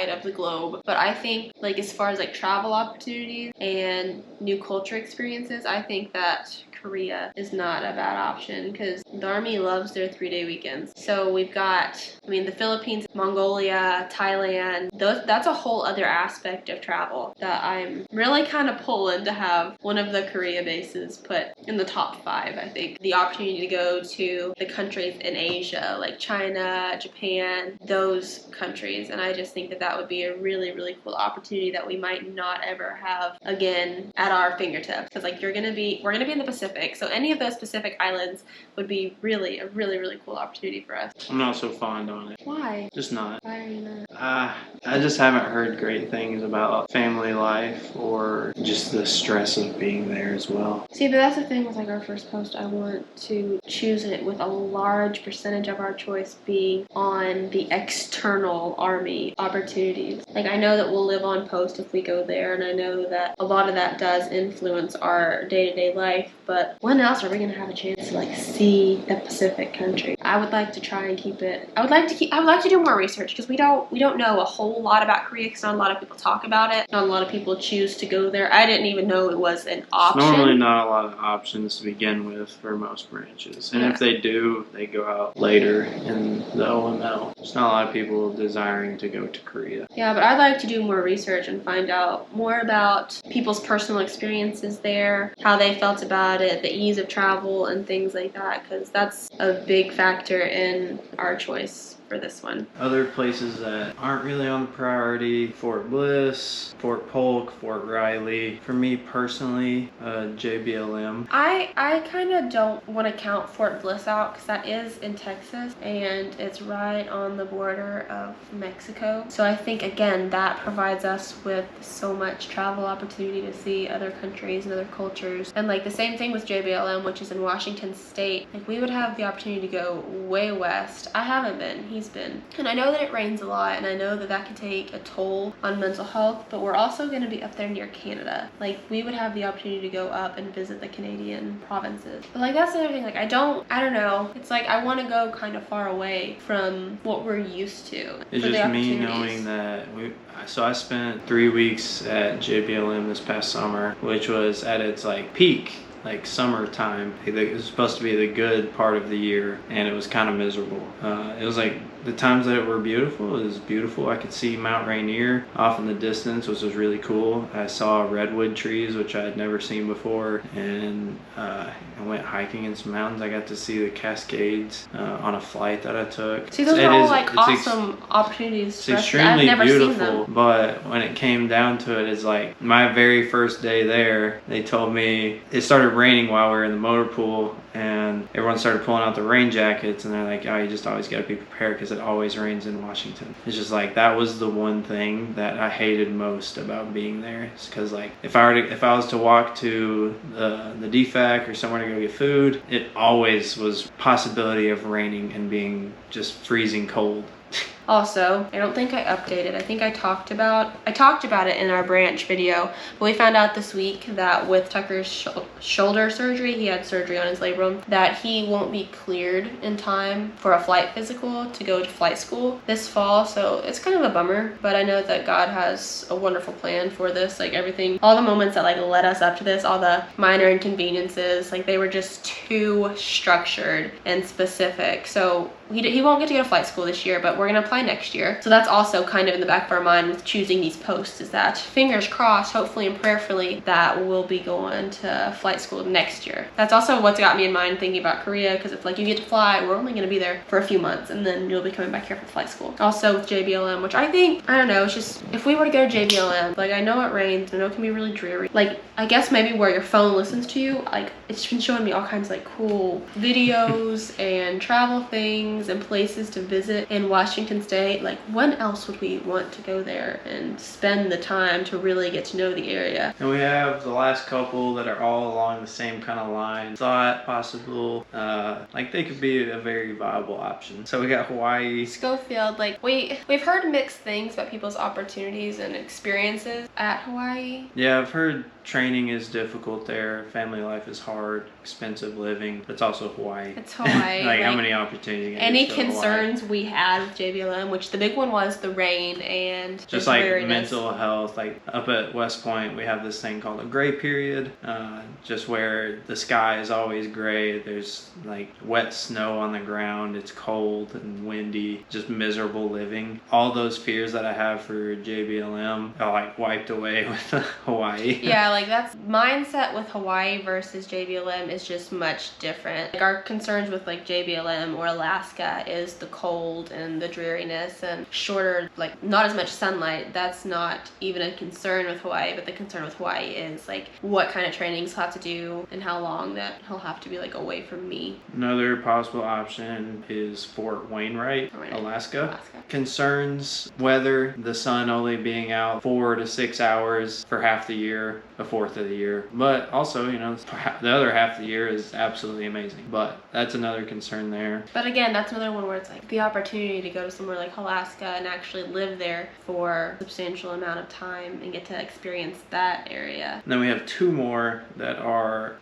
of the globe. But I think like as far as like travel opportunities and new culture experiences, I think that Korea is not a bad option because the Army loves their 3-day weekends. So we've got, I mean, the Philippines, Mongolia, Thailand, that's a whole other aspect of travel that I'm really kind of pulling to have one of the Korea bases put in the top 5, I think. The opportunity to go to the countries in Asia, like China, Japan, those countries. And I just think that that would be a really, really cool opportunity that we might not ever have again at our fingertips. Because like we're gonna be in the Pacific. So any of those Pacific islands would be really a really, really cool opportunity for us. I'm not so fond on it. Why? Just not. Why are you not? I just haven't heard great things about family life or just the stress of being there as well. See, but that's the thing with like our first post. I want to choose it with a large percentage of our choice being on the external Army opportunities. Like I know that we'll live on post if we go there, and I know that a lot of that does influence our day-to-day life, but when else are we gonna have a chance to like see a Pacific country? I would like to try and keep it. I would like to do more research because we don't know a whole lot about Korea because not a lot of people talk about it. Not a lot of people choose to go there. I didn't even know it was an option. It's normally not a lot of options to begin with for most branches. And if they do, they go out later in the OML. There's not a lot of people desiring to go to Korea. Yeah, but I'd like to do more research and find out more about people's personal experiences there, how they felt about it, the ease of travel and things like that, because that's a big factor in our choice for this one. Other places that aren't really on the priority: Fort Bliss, Fort Polk, Fort Riley. For me personally, JBLM. I kind of don't want to count Fort Bliss out because that is in Texas and it's right on the border of Mexico. So I think again that provides us with so much travel opportunity to see other countries and other cultures. And like the same thing with JBLM, which is in Washington State. Like we would have the opportunity to go way west. I haven't been. He's been. And I know that it rains a lot and I know that that can take a toll on mental health, but we're also going to be up there near Canada. Like we would have the opportunity to go up and visit the Canadian provinces. But like that's the other thing, like I don't know. It's like I want to go kind of far away from what we're used to. It's just me knowing that so I spent 3 weeks at JBLM this past summer, which was at its like peak, like summertime. It was supposed to be the good part of the year, and it was kind of miserable. It was like the times that were beautiful, it was beautiful. I could see Mount Rainier off in the distance, which was really cool. I saw redwood trees, which I had never seen before, and I went hiking in some mountains. I got to see the Cascades on a flight that I took. See, those are all like awesome opportunities. It's extremely beautiful, but when it came down to it, it's like my very first day there, they told me it started raining while we were in the motor pool, and everyone started pulling out the rain jackets, and they're like, oh, you just always got to be prepared because it always rains in Washington. It's just like that was the one thing that I hated most about being there. It's because like if I was to walk to the DFAC or somewhere to go get food, it always was possibility of raining and being just freezing cold. Also, I don't think I updated. I think I talked about it in our branch video, but we found out this week that with Tucker's shoulder surgery, he had surgery on his labrum, that he won't be cleared in time for a flight physical to go to flight school this fall. So it's kind of a bummer, but I know that God has a wonderful plan for this. Like everything, all the moments that like led us up to this, all the minor inconveniences, like they were just too structured and specific. So he won't get to go to flight school this year, but we're gonna apply next year. So that's also kind of in the back of our mind with choosing these posts, is that fingers crossed, hopefully and prayerfully, that we'll be going to flight school next year. That's also what's got me in mind thinking about Korea, because it's like you get to fly, we're only gonna be there for a few months and then you'll be coming back here for flight school. Also with JBLM, which I think, I don't know, it's just, if we were to go to JBLM, like I know it rains, I know it can be really dreary. Like I guess maybe where your phone listens to you, like it's been showing me all kinds of like cool videos and travel things and places to visit in Washington State. Like when else would we want to go there and spend the time to really get to know the area? And we have the last couple that are all along the same kind of line. Thought possible, like they could be a very viable option. So we got Hawaii. Schofield, like we've heard mixed things about people's opportunities and experiences at Hawaii. Yeah, I've heard training is difficult there. Family life is hard, expensive living. But it's also Hawaii. It's Hawaii. like how many opportunities? Any concerns we had with JBLM, which the big one was the rain and just like mental health. Like up at West Point, we have this thing called a gray period, just where the sky is always gray. There's like wet snow on the ground. It's cold and windy. Just miserable living. All those fears that I have for JBLM are like wiped away with Hawaii. Yeah, like that's mindset with Hawaii versus JBLM is just much different. Like our concerns with like JBLM or Alaska is the cold and the dreariness and shorter, like not as much sunlight. That's not even a concern with Hawaii, but the concern with Hawaii is like what kind of trainings he'll have to do and how long that he'll have to be like away from me. Another possible option is Fort Wainwright, Alaska. Concerns weather, the sun only being out 4 to 6 hours for half the year, a fourth of the year. But also, you know, the other half of the year is absolutely amazing. But that's another concern there. But again, that's another one where it's like the opportunity to go to somewhere like Alaska and actually live there for a substantial amount of time and get to experience that area. And then we have 2 more that are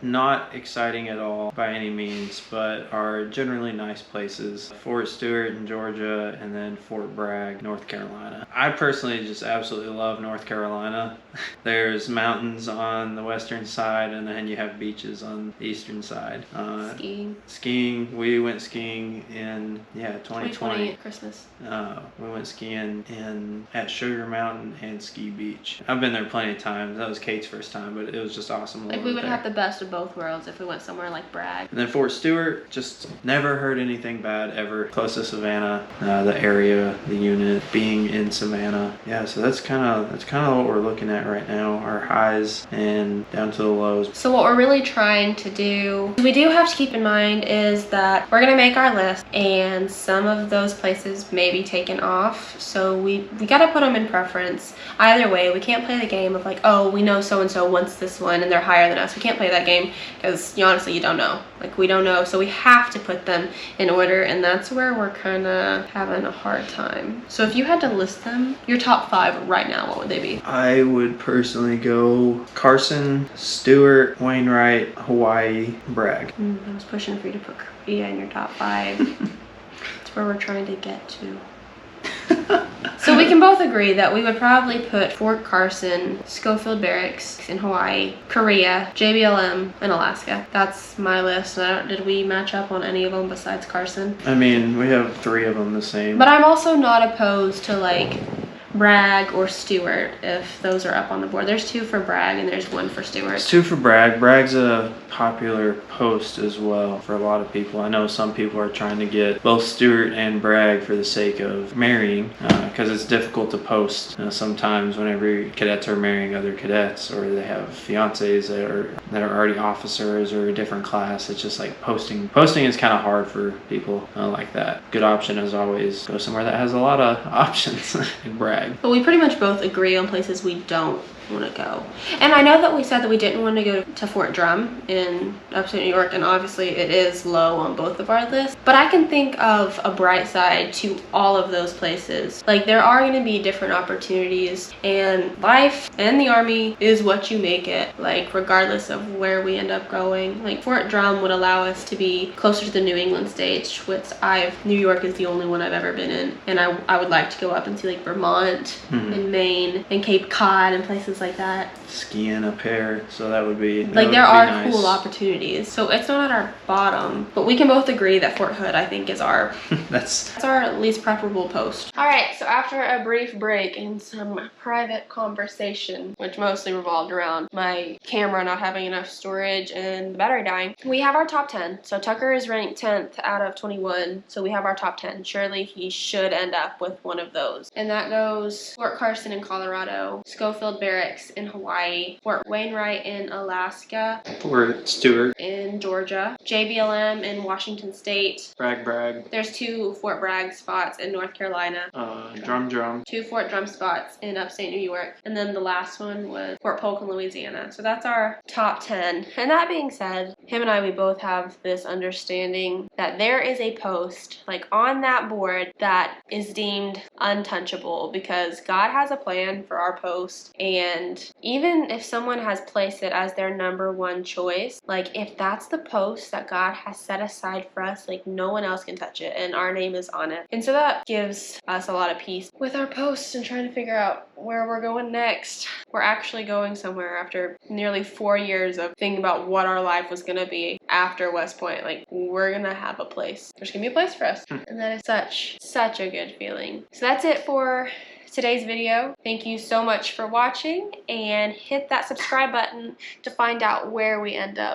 not exciting at all by any means, but are generally nice places. Fort Stewart in Georgia, and then Fort Bragg, North Carolina. I personally just absolutely love North Carolina. There's mountains on the western side, and then you have beaches on the eastern side. Skiing. We went skiing in 2020 at Christmas. We went skiing at Sugar Mountain and Ski Beach. I've been there plenty of times. That was Kate's first time, but it was just awesome. Like we would have the best of both worlds if we went somewhere like Bragg. And then Fort Stewart, just never heard anything bad ever. Close to Savannah, the area, the unit being in Savannah. Yeah, so that's kind of what we're looking at right now. Our highs and down to the lows. So what we're really trying to do, we do have to keep in mind is that we're gonna make our list, and some of those places may be taken off. So we gotta put them in preference. Either way, we can't play the game of like, oh, we know so and so wants this one and they're higher than us. We can't play that game because honestly, you don't know. Like we don't know, so we have to put them in order, and that's where we're kind of having a hard time. So if you had to list them, your top 5 right now, what would they be? I would personally go Carson, Stewart, Wainwright, Hawaii, Bragg. I was pushing for you to put Korea in your top 5. That's where we're trying to get to. So we can both agree that we would probably put Fort Carson, Schofield Barracks in Hawaii, Korea, JBLM, and Alaska. That's my list. Did we match up on any of them besides Carson? I mean, we have 3 of them the same. But I'm also not opposed to like Bragg or Stewart if those are up on the board. There's 2 for Bragg and there's 1 for Stewart. It's 2 for Bragg. Bragg's a popular post as well for a lot of people. I know some people are trying to get both Stewart and Bragg for the sake of marrying, because it's difficult to post sometimes whenever cadets are marrying other cadets, or they have fiancés that are already officers or a different class. It's just like posting is kind of hard for people like that. Good option as always, go somewhere that has a lot of options like Bragg. But we pretty much both agree on places we don't want to go. And I know that we said that we didn't want to go to Fort Drum in upstate New York, and obviously it is low on both of our lists, but I can think of a bright side to all of those places. Like there are going to be different opportunities, and life and the Army is what you make it, like regardless of where we end up going. Like Fort Drum would allow us to be closer to the New England states, which New York is the only one I've ever been in, and I would like to go up and see like Vermont and Maine and Cape Cod and places like that. Skiing up here, so that would be like there are nice. Cool opportunities, so it's not at our bottom, but we can both agree that Fort Hood I think is our that's our least preferable post. All right, so after a brief break and some private conversation, which mostly revolved around my camera not having enough storage and the battery dying, we have our top 10. So Tucker is ranked 10th out of 21, so we have our top 10. Surely he should end up with one of those, and that goes Fort Carson in Colorado, Schofield Barracks in Hawaii, Fort Wainwright in Alaska, Fort Stewart in Georgia, JBLM in Washington State, Bragg. There's 2 Fort Bragg spots in North Carolina, Drum 2 Fort Drum spots in upstate New York, and then the last one was Fort Polk in Louisiana. So that's our top 10. And that being said, him and I, we both have this understanding that there is a post like on that board that is deemed untouchable because God has a plan for our post, and And even if someone has placed it as their #1 choice, like if that's the post that God has set aside for us, like no one else can touch it and our name is on it. And so that gives us a lot of peace with our posts and trying to figure out where we're going next. We're actually going somewhere after nearly 4 years of thinking about what our life was gonna be after West Point. Like we're gonna have a place. There's gonna be a place for us. And that is such a good feeling. So that's it for today's video. Thank you so much for watching, and hit that subscribe button to find out where we end up.